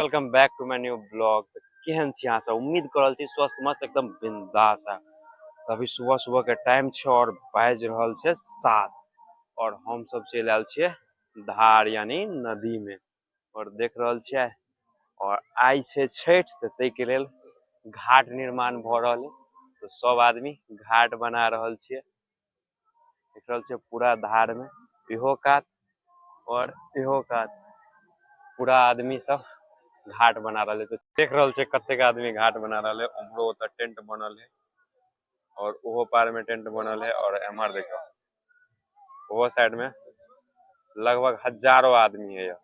Welcome back to my new blog. केहन छी अहाँ सब? उम्मीद करल छी स्वस्थ मस्त एकदम बिंदास है। अभी सुबह सुबह के टाइम छे और बाज रहल छे 7 और हम सब चल आयल छे धार यानी नदी में और देख रहल छे। और आई छे छठ तो तै के लेल घाट निर्माण भ रहल है, तो सब आदमी घाट बना रहल छे। देख रहल छे पूरा धार में इहो कात और इहो कात पूरा आदमी सब घाट बना रहे। तो देख रहल छे कतेक आदमी घाट बना रहे। उमरो ओत टेंट बनल है और ओहो पार में टेंट बनल है और एमर देखो वो साइड में लगभग हजारों आदमी है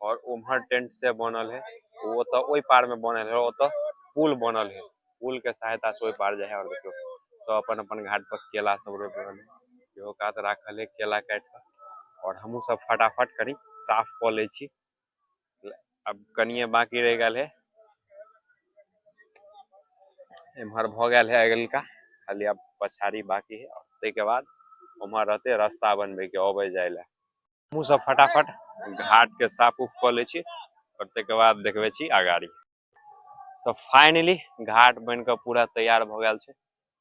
और उम्हर टेंट से बनल है। वो तो ओई पार में बनल है, वो तो पुल बनल है, पुल के सहायता से ओई पार जाए। और देखो तो अपन अपन घाट पर केला सब रोप रहल है, इहो कात राखल है केला काट कर। और हमहू सब फटाफट करी साफ क ले छी। अब कनिए बाकी रह गल है, इम्हर भ गल है अगल का, खाली अब पछाड़ी बाकी है। ते के बाद उम्हर रहते रास्ता बनबे के अबे जाए ला। हमहू सब फटाफट घाट के साफ उफ क ले छी और ते के बाद देखबे छी आगाड़ी। तो फाइनली घाट बन के पूरा तैयार भ गल छे,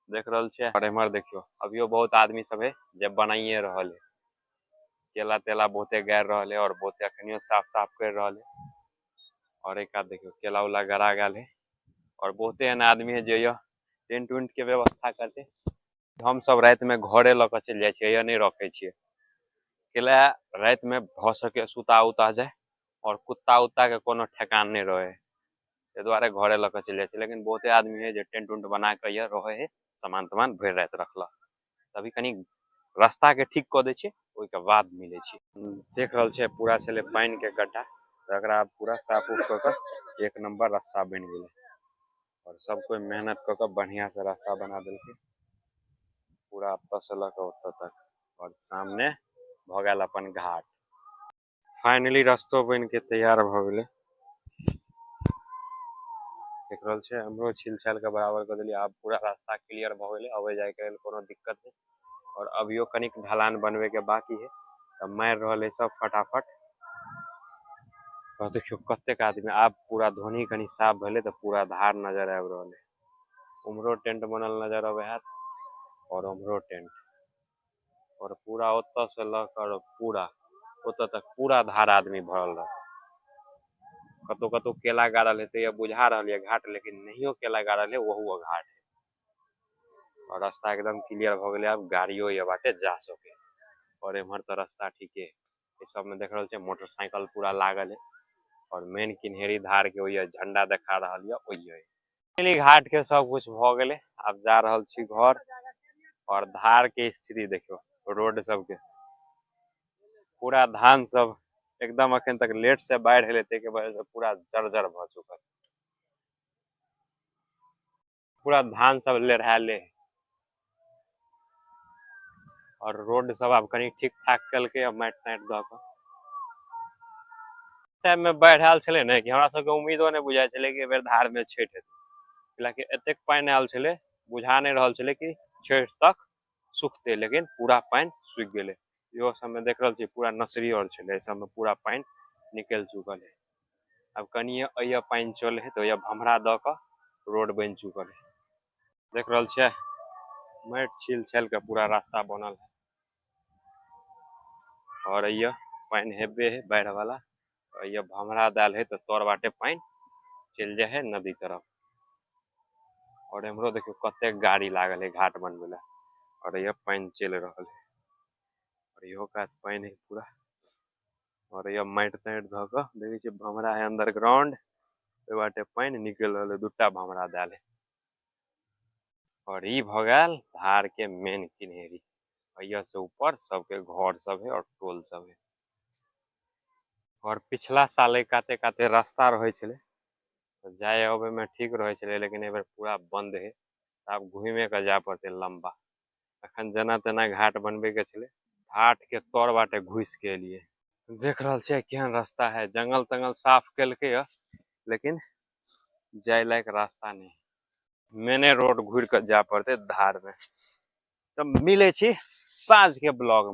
देख रहल छे। और इम्हर देखियो अभियो बहुत आदमी सब है जे बनाइए रहल है, केला तेला बहुते गाड़ रहल है और बहुते अखनियो साफ साफ कर रहल है। और एक आध देखियो केला उला गड़ा गल है और बहुते एहन आदमी है जो टेंट उंट के व्यवस्था करते। हम सब रात में घरे लक चल जाए छे, नहीं रखे छे केला रात में भ सके सुता उता जाए और कुत्ता उत्ता के कोनो ठेकान नहीं रहे, ते द्वारे घरे लक चल जाए छे। लेकिन बहुते आदमी है जो टेंट उंट बना के ये रहे है, सामान तमान भर रात रखल। तभी कनी रास्ता के ठीक क दे छे, ओई के बाद मिले छे। देख रहल छे पूरा चले पानी के गड्ढा, एकरा पूरा साफ उफ क के एक नंबर रास्ता बन गेले और सब कोई मेहनत क के बढ़िया से रास्ता बना देलके पूरा अत से लक ओत तक। और सामने भ गल अपन घाट। फाइनली रास्तो बन के तैयार भ गेले, देख रहल छे हमरो छील छाल के बराबर कर देलिए। अब पूरा रास्ता क्लियर भ गेले, अबे जाए के कोनो दिक्कत नहीं। और अभियो कनिक ढलान बनवे के बाकी है, तब मार रहल है सब फटाफट। और देखियो कतेक आदमी आब पूरा धोनी कनी साफ भेले तो पूरा धार नजर आब रहल है। उम्हरो टेंट बनल नजर आवे है और उम्हरो टेंट, और पूरा ओत से लकर पूरा ओत तक पूरा धार आदमी भरल रहे। कतो कतो केला गाड़ल है तो ये बुझा रहा है घाट, लेकिन नहियो केला गाड़ल है वहु घाट है। और रास्ता एकदम क्लियर भ गेले, अब गाड़ियों ये बाटे जा सके। और इम्हर तो रास्ता ठीके है, इस सब में देख रहल छे मोटरसाइकिल पूरा लागल है और मेन किन्हेरी धार के ओइये झंडा देखा रहल है ओइये। घाट के सब कुछ भ गेले, अब जा रहल छी घर। और धार के स्थिति देखियो, रोड सब के पूरा धान सब एकदम अखन तक लेट से बाढ़ हेले के वजह से पूरा जर्जर भ चुकल, पूरा धान सब लेढ़ाले। और रोड सब अब कनी ठीक ठाक कल के माइट ताइट द के। टाइम में बाढ़ आयल छले ने कि हमरा सबके उम्मीदो नहीं बुझाई छले कि एबेर धार में छठ हेतै, हालांकि एतेक पानी आयल छले बुझा नहीं रहल छले कि छठ तक सुखते, लेकिन पूरा पानी सूख गेले। इहो सब में देख रहल छी पूरा नसरी और छले, सब में पूरा पानी निकल चुकल है। अब कनिए अइया पानी चले है तो ये भमरा द के रोड बन चुकल है। देख रहल छे माइट छील छाल के पूरा रास्ता बनल है। और अइया पानी हेबे है बाढ़ वाला, ये भमरा दाल है तो तोर बाटे पानी चल जाए है नदी तरफ। और इमरो देखियो कते गाड़ी लागल है घाट बनवे ला, और ये पानी चल रहल है और इहो कात पानी है पूरा। और ये माइट ताइट ध के देखे छी भमरा है अंडरग्राउंड, ओइ बाटे पानी निकल रहल है, दुटा भमरा दाल है। और ई भ गेल धार के मेन किन्हेरी, अइया से ऊपर सबके घर सब है और टोल सब है। और पिछला साल काते काते रास्ता रहे छले तो जाए आबे में ठीक रहे छले, लेकिन एबर पूरा बंद है, अब घूमे के जाए पड़ते लंबा। अखन जना तना घाट बनबे के छले, घाट के तोर बाटे घुस के लिए। देख रहल छे केहन रास्ता है, जंगल तंगल साफ केलके या लेकिन जाए लायक रास्ता नहीं, मेने रोड घूर के जा पड़ते धार में। तो मिले छी साँझ के ब्लॉग में।